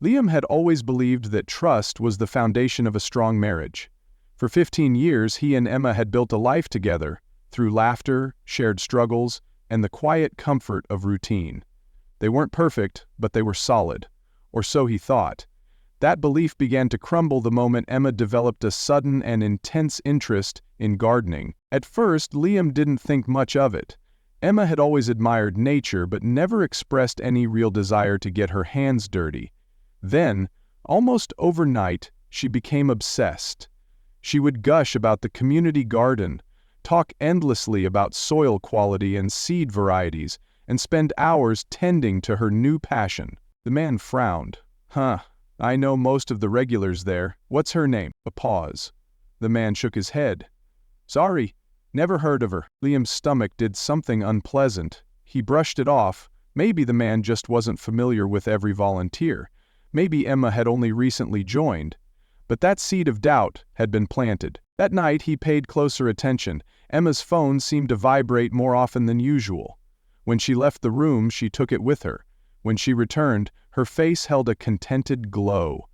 Liam had always believed that trust was the foundation of a strong marriage. For 15 years, he and Emma had built a life together, through laughter, shared struggles, and the quiet comfort of routine. They weren't perfect, but they were solid. Or so he thought. That belief began to crumble the moment Emma developed a sudden and intense interest in gardening. At first, Liam didn't think much of it. Emma had always admired nature but never expressed any real desire to get her hands dirty. Then, almost overnight, she became obsessed. She would gush about the community garden, talk endlessly about soil quality and seed varieties, and spend hours tending to her new passion. The man frowned. I know most of the regulars there. What's her name? A pause. The man shook his head. Sorry, never heard of her. Liam's stomach did something unpleasant. He brushed it off. Maybe the man just wasn't familiar with every volunteer. Maybe Emma had only recently joined. But that seed of doubt had been planted. That night he paid closer attention. Emma's phone seemed to vibrate more often than usual. When she left the room, she took it with her. When she returned, her face held a contented glow.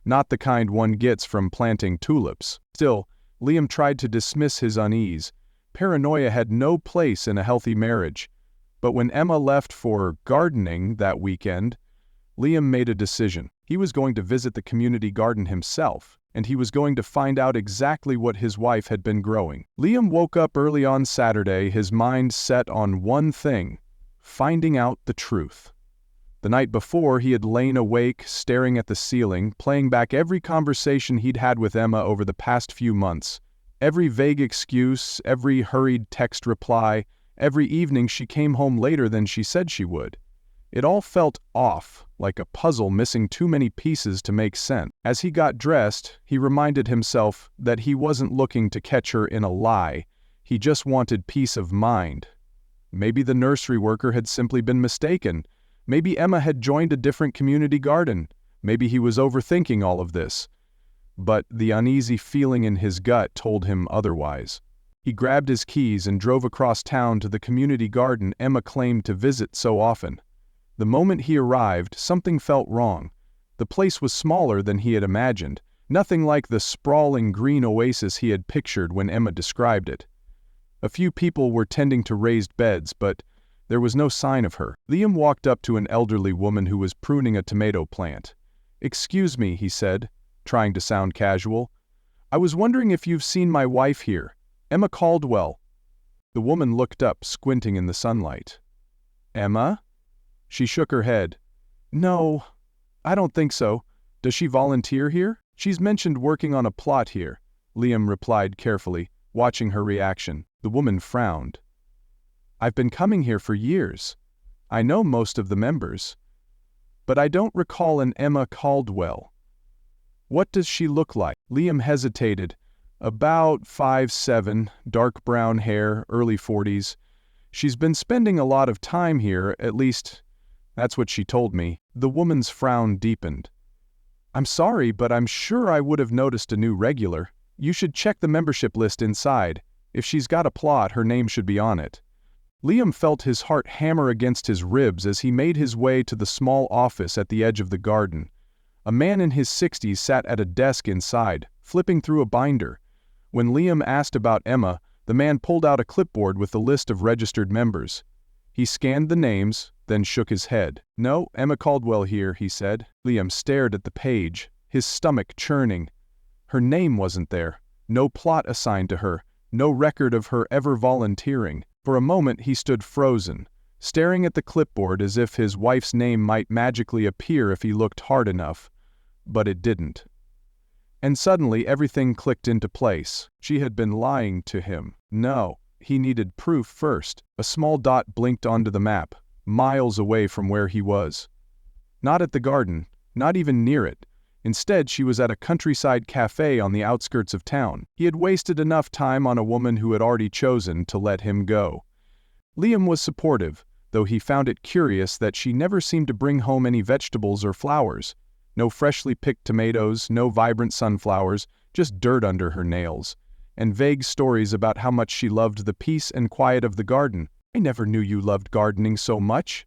Not the kind one gets from planting tulips. Still, Liam tried to dismiss his unease. Paranoia had no place in a healthy marriage. But when Emma left for gardening that weekend, Liam made a decision. He was going to visit the community garden himself, and he was going to find out exactly what his wife had been growing. Liam woke up early on Saturday, his mind set on one thing: finding out the truth. The night before, he had lain awake, staring at the ceiling, playing back every conversation he'd had with Emma over the past few months. Every vague excuse, every hurried text reply, every evening she came home later than she said she would. It all felt off, like a puzzle missing too many pieces to make sense. As he got dressed, he reminded himself that he wasn't looking to catch her in a lie. He just wanted peace of mind. Maybe the nursery worker had simply been mistaken. Maybe Emma had joined a different community garden. Maybe he was overthinking all of this. But the uneasy feeling in his gut told him otherwise. He grabbed his keys and drove across town to the community garden Emma claimed to visit so often. The moment he arrived, something felt wrong. The place was smaller than he had imagined, nothing like the sprawling green oasis he had pictured when Emma described it. A few people were tending to raised beds, but there was no sign of her. Liam walked up to an elderly woman who was pruning a tomato plant. "Excuse me," he said, trying to sound casual. "I was wondering if you've seen my wife here, Emma Caldwell." The woman looked up, squinting in the sunlight. "Emma?" She shook her head. "No, I don't think so. Does she volunteer here?" "She's mentioned working on a plot here," Liam replied carefully, watching her reaction. The woman frowned. "I've been coming here for years. I know most of the members. But I don't recall an Emma Caldwell. What does she look like?" Liam hesitated. "About 5'7", dark brown hair, early 40s. She's been spending a lot of time here, at least that's what she told me." The woman's frown deepened. "I'm sorry, but I'm sure I would have noticed a new regular. You should check the membership list inside. If she's got a plot, her name should be on it." Liam felt his heart hammer against his ribs as he made his way to the small office at the edge of the garden. A man in his 60s sat at a desk inside, flipping through a binder. When Liam asked about Emma, the man pulled out a clipboard with the list of registered members. He scanned the names, then shook his head. "No, Emma Caldwell here," he said. Liam stared at the page, his stomach churning. Her name wasn't there. No plot assigned to her. No record of her ever volunteering. For a moment he stood frozen, staring at the clipboard as if his wife's name might magically appear if he looked hard enough. But it didn't. And suddenly everything clicked into place. She had been lying to him. No, he needed proof first. A small dot blinked onto the map, miles away from where he was. Not at the garden, not even near it. Instead, she was at a countryside café on the outskirts of town. He had wasted enough time on a woman who had already chosen to let him go. Liam was supportive, though he found it curious that she never seemed to bring home any vegetables or flowers. No freshly picked tomatoes, no vibrant sunflowers, just dirt under her nails. And vague stories about how much she loved the peace and quiet of the garden. "I never knew you loved gardening so much,"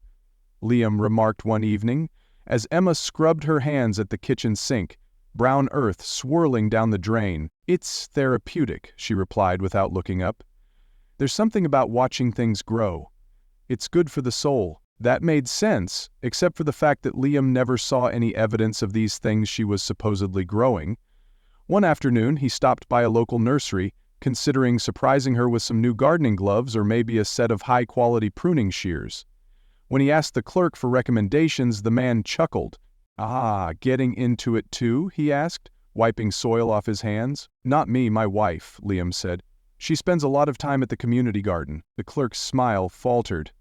Liam remarked one evening, As Emma scrubbed her hands at the kitchen sink, brown earth swirling down the drain. "It's therapeutic," she replied without looking up. "There's something about watching things grow. It's good for the soul." That made sense, except for the fact that Liam never saw any evidence of these things she was supposedly growing. One afternoon, he stopped by a local nursery, considering surprising her with some new gardening gloves or maybe a set of high-quality pruning shears. When he asked the clerk for recommendations, the man chuckled. "Ah, getting into it too?" he asked, wiping soil off his hands. "Not me, my wife," Liam said. "She spends a lot of time at the community garden." The clerk's smile faltered.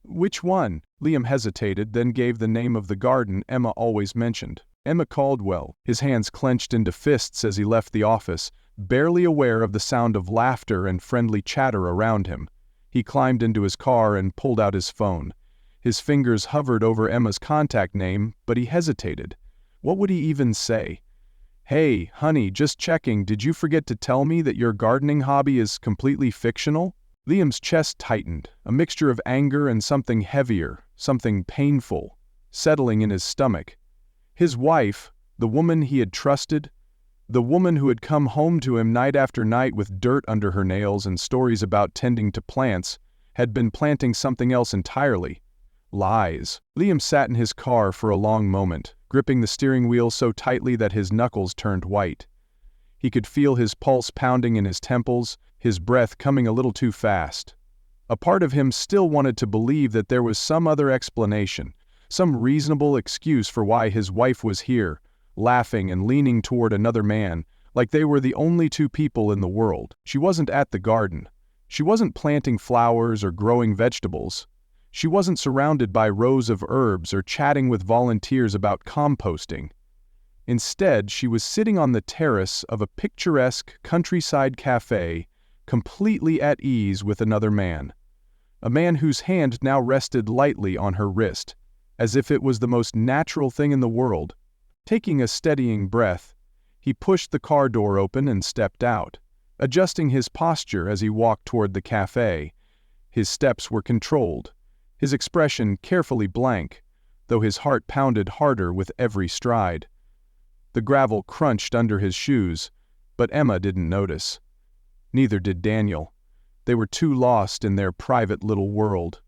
"Which one?" Liam hesitated, then gave the name of the garden Emma always mentioned. "Emma Caldwell." His hands clenched into fists as he left the office, barely aware of the sound of laughter and friendly chatter around him. He climbed into his car and pulled out his phone. His fingers hovered over Emma's contact name, but he hesitated. What would he even say? "Hey, honey, just checking, did you forget to tell me that your gardening hobby is completely fictional?" Liam's chest tightened, a mixture of anger and something heavier, something painful, settling in his stomach. His wife, the woman he had trusted, the woman who had come home to him night after night with dirt under her nails and stories about tending to plants, had been planting something else entirely. Lies. Liam sat in his car for a long moment, gripping the steering wheel so tightly that his knuckles turned white. He could feel his pulse pounding in his temples, his breath coming a little too fast. A part of him still wanted to believe that there was some other explanation, some reasonable excuse for why his wife was here, laughing and leaning toward another man, like they were the only two people in the world. She wasn't at the garden. She wasn't planting flowers or growing vegetables. She wasn't surrounded by rows of herbs or chatting with volunteers about composting. Instead, she was sitting on the terrace of a picturesque countryside café, completely at ease with another man. A man whose hand now rested lightly on her wrist, as if it was the most natural thing in the world. Taking a steadying breath, he pushed the car door open and stepped out, adjusting his posture as he walked toward the café. His steps were controlled, his expression carefully blank, though his heart pounded harder with every stride. The gravel crunched under his shoes, but Emma didn't notice. Neither did Daniel. They were too lost in their private little world.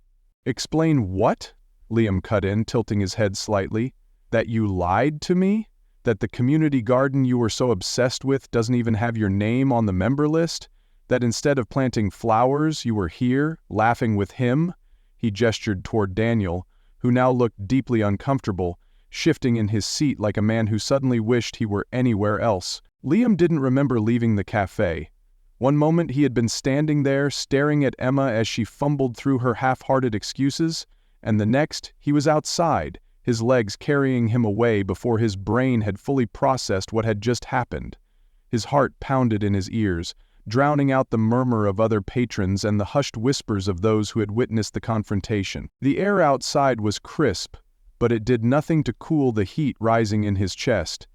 "Explain what?" Liam cut in, tilting his head slightly. "That you lied to me? That the community garden you were so obsessed with doesn't even have your name on the member list? That instead of planting flowers, you were here, laughing with him?" He gestured toward Daniel, who now looked deeply uncomfortable, shifting in his seat like a man who suddenly wished he were anywhere else. Liam didn't remember leaving the café. One moment he had been standing there, staring at Emma as she fumbled through her half-hearted excuses, and the next he was outside, his legs carrying him away before his brain had fully processed what had just happened. His heart pounded in his ears, drowning out the murmur of other patrons and the hushed whispers of those who had witnessed the confrontation. The air outside was crisp, but it did nothing to cool the heat rising in his chest.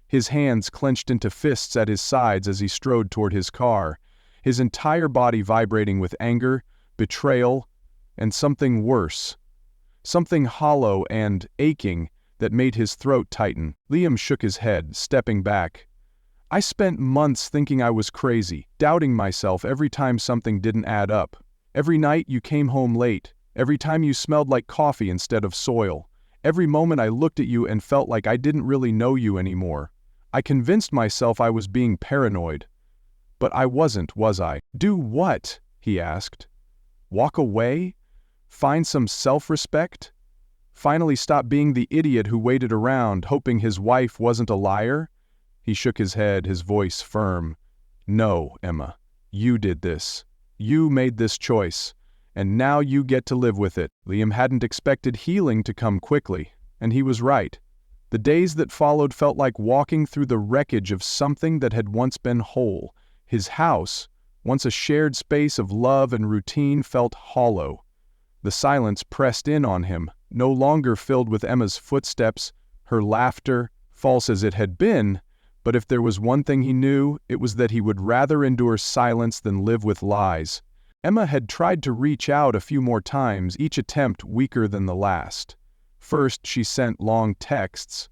His hands clenched into fists at his sides as he strode toward his car, his entire body vibrating with anger, betrayal, and something worse. Something hollow and aching that made his throat tighten. Liam shook his head, stepping back. "I spent months thinking I was crazy, doubting myself every time something didn't add up. Every night you came home late, every time you smelled like coffee instead of soil, every moment I looked at you and felt like I didn't really know you anymore. I convinced myself I was being paranoid. But I wasn't, was I?" "Do what?" he asked. "Walk away? Find some self-respect? Finally stop being the idiot who waited around, hoping his wife wasn't a liar?" He shook his head, his voice firm. "No, Emma. You did this. You made this choice. And now you get to live with it." Liam hadn't expected healing to come quickly, and he was right. The days that followed felt like walking through the wreckage of something that had once been whole. His house, once a shared space of love and routine, felt hollow. The silence pressed in on him, no longer filled with Emma's footsteps, her laughter, false as it had been, but if there was one thing he knew, it was that he would rather endure silence than live with lies. Emma had tried to reach out a few more times, each attempt weaker than the last. First, she sent long texts,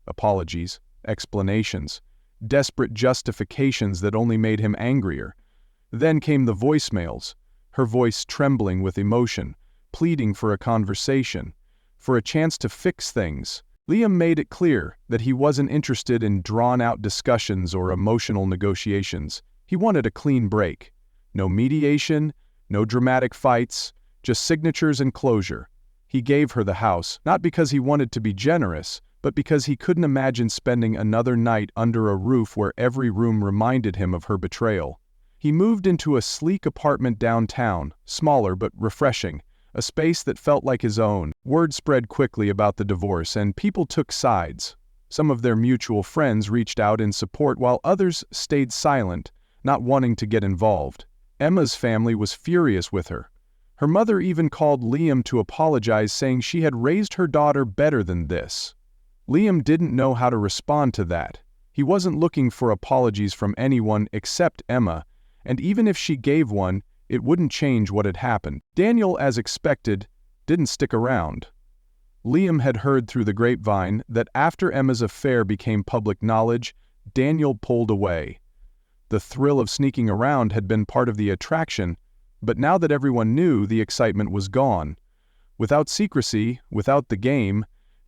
apologies, explanations, desperate justifications that only made him angrier. Then came the voicemails, her voice trembling with emotion, pleading for a conversation, for a chance to fix things. Liam made it clear that he wasn't interested in drawn-out discussions or emotional negotiations. He wanted a clean break. No mediation, no dramatic fights, just signatures and closure. He gave her the house, not because he wanted to be generous, but because he couldn't imagine spending another night under a roof where every room reminded him of her betrayal. He moved into a sleek apartment downtown, smaller but refreshing, a space that felt like his own. Word spread quickly about the divorce and people took sides. Some of their mutual friends reached out in support while others stayed silent, not wanting to get involved. Emma's family was furious with her. Her mother even called Liam to apologize, saying she had raised her daughter better than this. Liam didn't know how to respond to that. He wasn't looking for apologies from anyone except Emma, and even if she gave one, it wouldn't change what had happened. Daniel, as expected, didn't stick around. Liam had heard through the grapevine that after Emma's affair became public knowledge, Daniel pulled away. The thrill of sneaking around had been part of the attraction, but now that everyone knew, the excitement was gone. Without secrecy, without the game,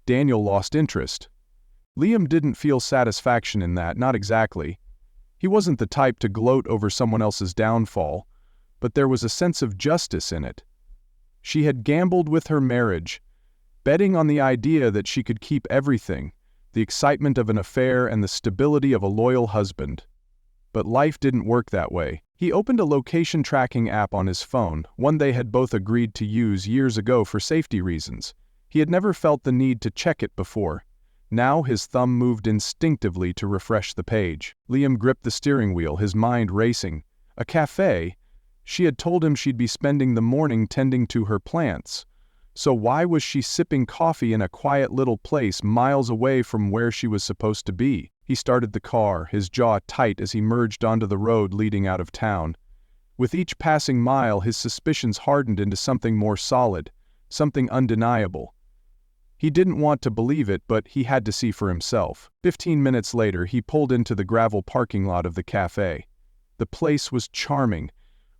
Daniel lost interest. Liam didn't feel satisfaction in that, not exactly. He wasn't the type to gloat over someone else's downfall, but there was a sense of justice in it. She had gambled with her marriage, betting on the idea that she could keep everything, the excitement of an affair and the stability of a loyal husband. But life didn't work that way. He opened a location tracking app on his phone, one they had both agreed to use years ago for safety reasons. He had never felt the need to check it before. Now his thumb moved instinctively to refresh the page. Liam gripped the steering wheel, his mind racing. A café? She had told him she'd be spending the morning tending to her plants. So why was she sipping coffee in a quiet little place miles away from where she was supposed to be? He started the car, his jaw tight as he merged onto the road leading out of town. With each passing mile, his suspicions hardened into something more solid, something undeniable. He didn't want to believe it, but he had to see for himself. 15 minutes later, he pulled into the gravel parking lot of the café. The place was charming.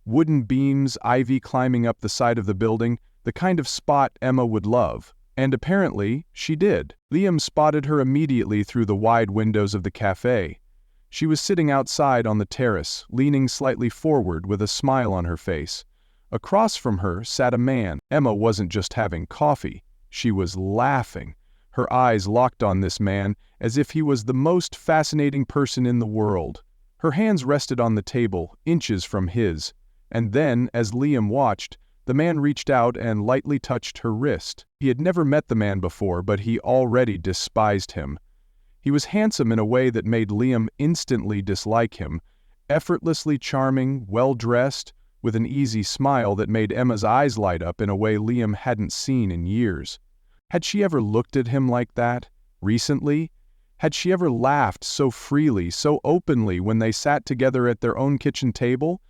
Wooden beams, ivy climbing up the side of the building, the kind of spot Emma would love. And apparently, she did. Liam spotted her immediately through the wide windows of the café. She was sitting outside on the terrace, leaning slightly forward with a smile on her face. Across from her sat a man. Emma wasn't just having coffee. She was laughing, her eyes locked on this man as if he was the most fascinating person in the world. Her hands rested on the table, inches from his. And then, as Liam watched, the man reached out and lightly touched her wrist. He had never met the man before, but he already despised him. He was handsome in a way that made Liam instantly dislike him, effortlessly charming, well-dressed, with an easy smile that made Emma's eyes light up in a way Liam hadn't seen in years. Had she ever looked at him like that, recently? Had she ever laughed so freely, so openly when they sat together at their own kitchen table?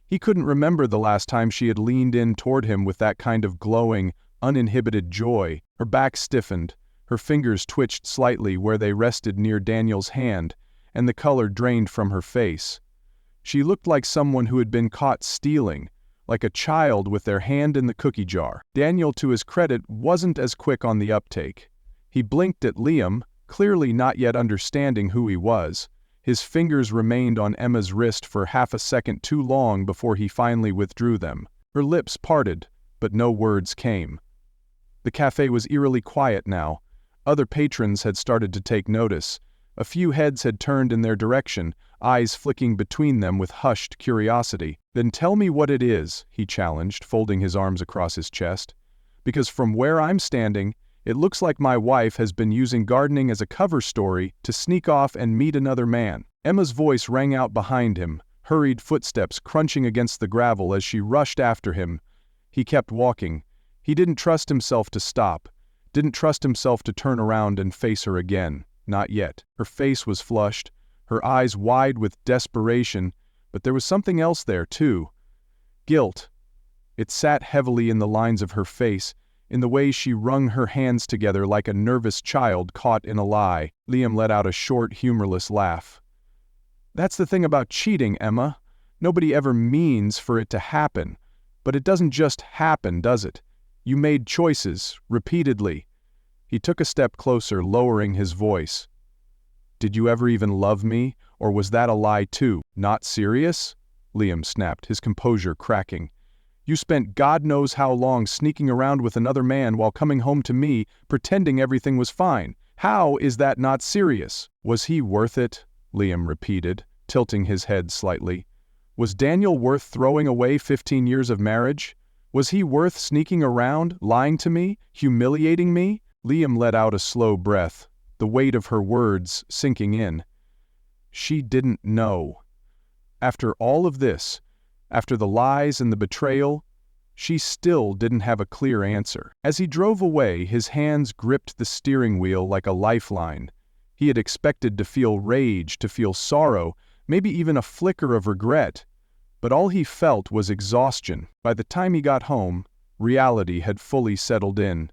He couldn't remember the last time she had leaned in toward him with that kind of glowing, uninhibited joy. Her back stiffened, her fingers twitched slightly where they rested near Daniel's hand, and the color drained from her face. She looked like someone who had been caught stealing, like a child with their hand in the cookie jar. Daniel, to his credit, wasn't as quick on the uptake. He blinked at Liam, clearly not yet understanding who he was. His fingers remained on Emma's wrist for half a second too long before he finally withdrew them. Her lips parted, but no words came. The cafe was eerily quiet now. Other patrons had started to take notice. A few heads had turned in their direction, eyes flicking between them with hushed curiosity. "Then tell me what it is," he challenged, folding his arms across his chest. "Because from where I'm standing, it looks like my wife has been using gardening as a cover story to sneak off and meet another man." Emma's voice rang out behind him, hurried footsteps crunching against the gravel as she rushed after him. He kept walking. He didn't trust himself to stop, didn't trust himself to turn around and face her again. Not yet. Her face was flushed, her eyes wide with desperation, but there was something else there too. Guilt. It sat heavily in the lines of her face, in the way she wrung her hands together like a nervous child caught in a lie. Liam let out a short, humorless laugh. "That's the thing about cheating, Emma. Nobody ever means for it to happen. But it doesn't just happen, does it? You made choices, repeatedly." He took a step closer, lowering his voice. "Did you ever even love me, or was that a lie too? Not serious?" Liam snapped, his composure cracking. "You spent God knows how long sneaking around with another man while coming home to me, pretending everything was fine. How is that not serious?" "Was he worth it?" Liam repeated, tilting his head slightly. "Was Daniel worth throwing away 15 years of marriage? Was he worth sneaking around, lying to me, humiliating me?" Liam let out a slow breath, the weight of her words sinking in. She didn't know. After all of this, after the lies and the betrayal, she still didn't have a clear answer. As he drove away, his hands gripped the steering wheel like a lifeline. He had expected to feel rage, to feel sorrow, maybe even a flicker of regret. But all he felt was exhaustion. By the time he got home, reality had fully settled in.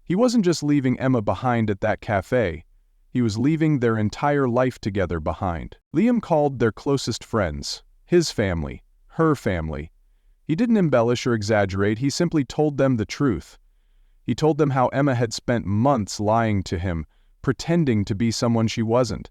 He wasn't just leaving Emma behind at that café. He was leaving their entire life together behind. Liam called their closest friends, his family, her family. He didn't embellish or exaggerate, he simply told them the truth. He told them how Emma had spent months lying to him, pretending to be someone she wasn't.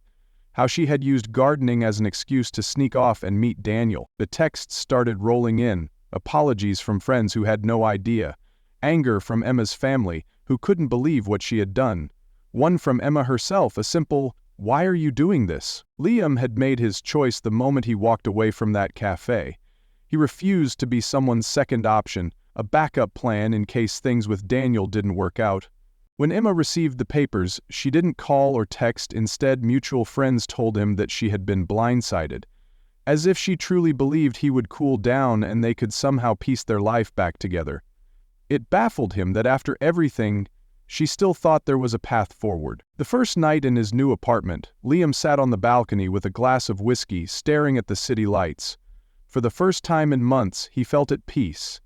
How she had used gardening as an excuse to sneak off and meet Daniel. The texts started rolling in, apologies from friends who had no idea, anger from Emma's family, who couldn't believe what she had done. One from Emma herself, a simple, "Why are you doing this?" Liam had made his choice the moment he walked away from that cafe. He refused to be someone's second option, a backup plan in case things with Daniel didn't work out. When Emma received the papers, she didn't call or text. Instead, mutual friends told him that she had been blindsided, as if she truly believed he would cool down and they could somehow piece their life back together. It baffled him that after everything, she still thought there was a path forward. The first night in his new apartment, Liam sat on the balcony with a glass of whiskey, staring at the city lights. For the first time in months, he felt at peace.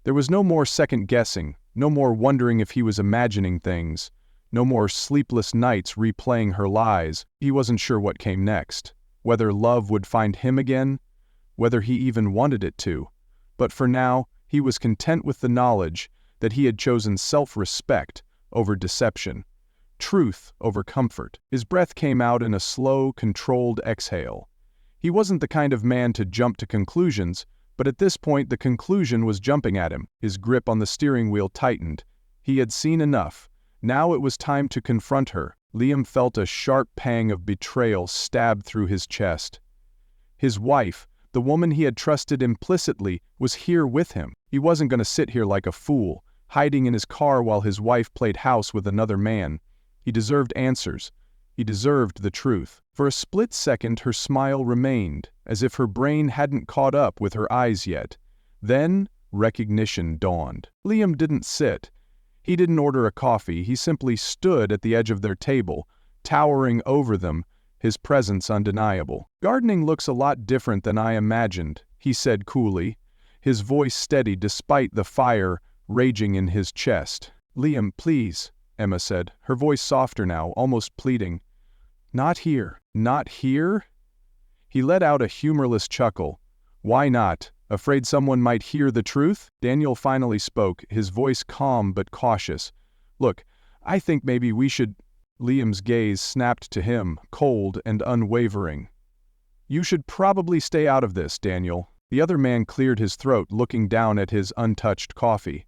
There was no more second-guessing, no more wondering if he was imagining things, no more sleepless nights replaying her lies. He wasn't sure what came next, whether love would find him again, whether he even wanted it to. But for now, he was content with the knowledge that he had chosen self-respect over deception, truth over comfort. His breath came out in a slow, controlled exhale. He wasn't the kind of man to jump to conclusions, but at this point the conclusion was jumping at him. His grip on the steering wheel tightened. He had seen enough. Now it was time to confront her. Liam felt a sharp pang of betrayal stab through his chest. His wife, the woman he had trusted implicitly, was here with him. He wasn't going to sit here like a fool, hiding in his car while his wife played house with another man. He deserved answers. He deserved the truth. For a split second her smile remained, as if her brain hadn't caught up with her eyes yet. Then, recognition dawned. Liam didn't sit. He didn't order a coffee, he simply stood at the edge of their table, towering over them, his presence undeniable. "Gardening looks a lot different than I imagined," he said coolly, his voice steady despite the fire raging in his chest. "Liam, please," Emma said, her voice softer now, almost pleading. "Not here." "Not here?" He let out a humorless chuckle. "Why not? Afraid someone might hear the truth?" Daniel finally spoke, his voice calm but cautious. "Look, I think maybe we should—" Liam's gaze snapped to him, cold and unwavering. "You should probably stay out of this, Daniel." The other man cleared his throat, looking down at his untouched coffee.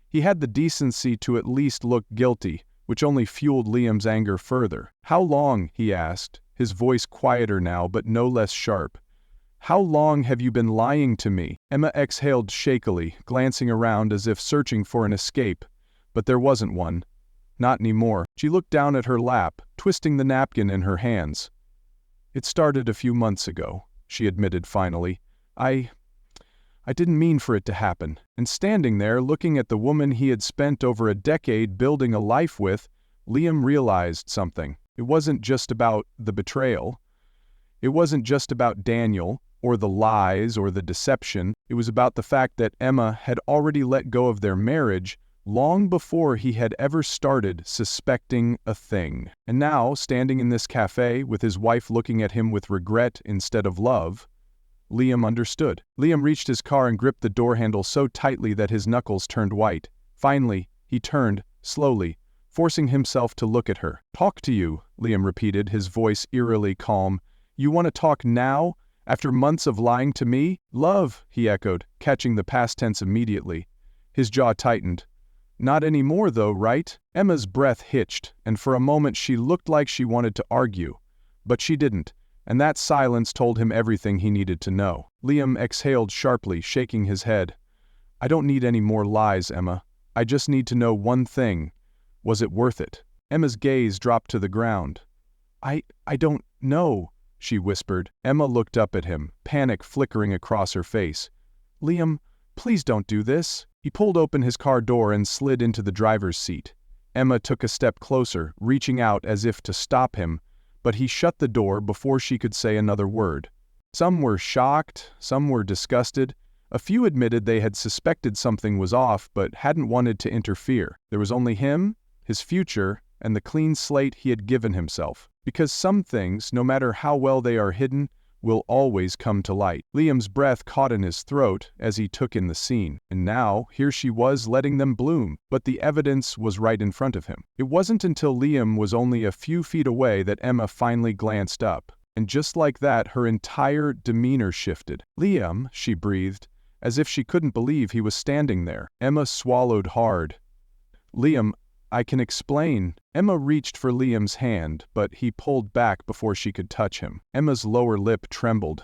He had the decency to at least look guilty, which only fueled Liam's anger further. "How long?" he asked, his voice quieter now but no less sharp. "How long have you been lying to me?" Emma exhaled shakily, glancing around as if searching for an escape, but there wasn't one. Not anymore. She looked down at her lap, twisting the napkin in her hands. "It started a few months ago," she admitted finally. I didn't mean for it to happen." And standing there, looking at the woman he had spent over a decade building a life with, Liam realized something. It wasn't just about the betrayal. It wasn't just about Daniel, or the lies, or the deception. It was about the fact that Emma had already let go of their marriage long before he had ever started suspecting a thing. And now, standing in this cafe with his wife looking at him with regret instead of love, Liam understood. Liam reached his car and gripped the door handle so tightly that his knuckles turned white. Finally, he turned, slowly, forcing himself to look at her. "Talk to you," Liam repeated, his voice eerily calm. "You want to talk now? After months of lying to me?" "Love," he echoed, catching the past tense immediately. His jaw tightened. "Not anymore though, right?" Emma's breath hitched, and for a moment she looked like she wanted to argue. But she didn't, and that silence told him everything he needed to know. Liam exhaled sharply, shaking his head. "I don't need any more lies, Emma. I just need to know one thing. Was it worth it?" Emma's gaze dropped to the ground. I don't know," she whispered. Emma looked up at him, panic flickering across her face. "Liam, please don't do this." He pulled open his car door and slid into the driver's seat. Emma took a step closer, reaching out as if to stop him, but he shut the door before she could say another word. Some were shocked, some were disgusted. A few admitted they had suspected something was off but hadn't wanted to interfere. There was only him, his future, and the clean slate he had given himself. Because some things, no matter how well they are hidden, will always come to light. Liam's breath caught in his throat as he took in the scene. And now, here she was letting them bloom. But the evidence was right in front of him. It wasn't until Liam was only a few feet away that Emma finally glanced up. And just like that, her entire demeanor shifted. "Liam," she breathed, as if she couldn't believe he was standing there. Emma swallowed hard. "Liam, I can explain." Emma reached for Liam's hand, but he pulled back before she could touch him. Emma's lower lip trembled.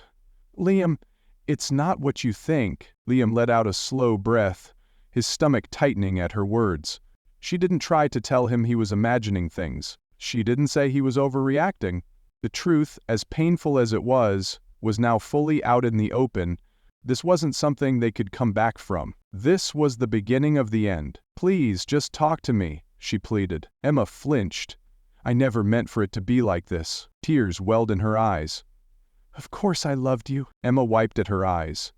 "Liam, it's not what you think." Liam let out a slow breath, his stomach tightening at her words. She didn't try to tell him he was imagining things. She didn't say he was overreacting. The truth, as painful as it was now fully out in the open. This wasn't something they could come back from. This was the beginning of the end. "Please, just talk to me," she pleaded. Emma flinched. "I never meant for it to be like this." Tears welled in her eyes. "Of course I loved you." Emma wiped at her eyes.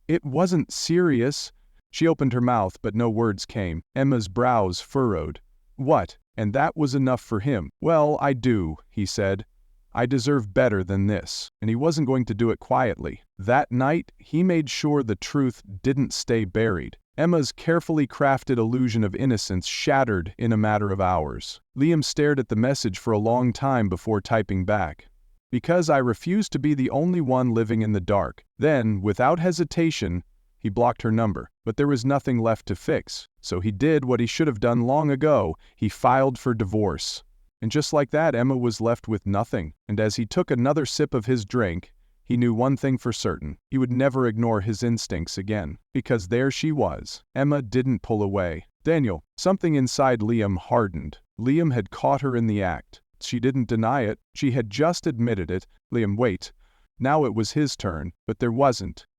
"It wasn't serious." She opened her mouth, but no words came. Emma's brows furrowed. "What?" And that was enough for him. "Well, I do," he said. "I deserve better than this." And he wasn't going to do it quietly. That night, he made sure the truth didn't stay buried. Emma's carefully crafted illusion of innocence shattered in a matter of hours. Liam stared at the message for a long time before typing back. "Because I refuse to be the only one living in the dark." Then, without hesitation, he blocked her number. But there was nothing left to fix. So he did what he should have done long ago. He filed for divorce. And just like that, Emma was left with nothing. And as he took another sip of his drink, he knew one thing for certain. He would never ignore his instincts again. Because there she was. Emma didn't pull away. "Daniel." Something inside Liam hardened. Liam had caught her in the act. She didn't deny it. She had just admitted it. Liam, wait. Now it was his turn, but there wasn't.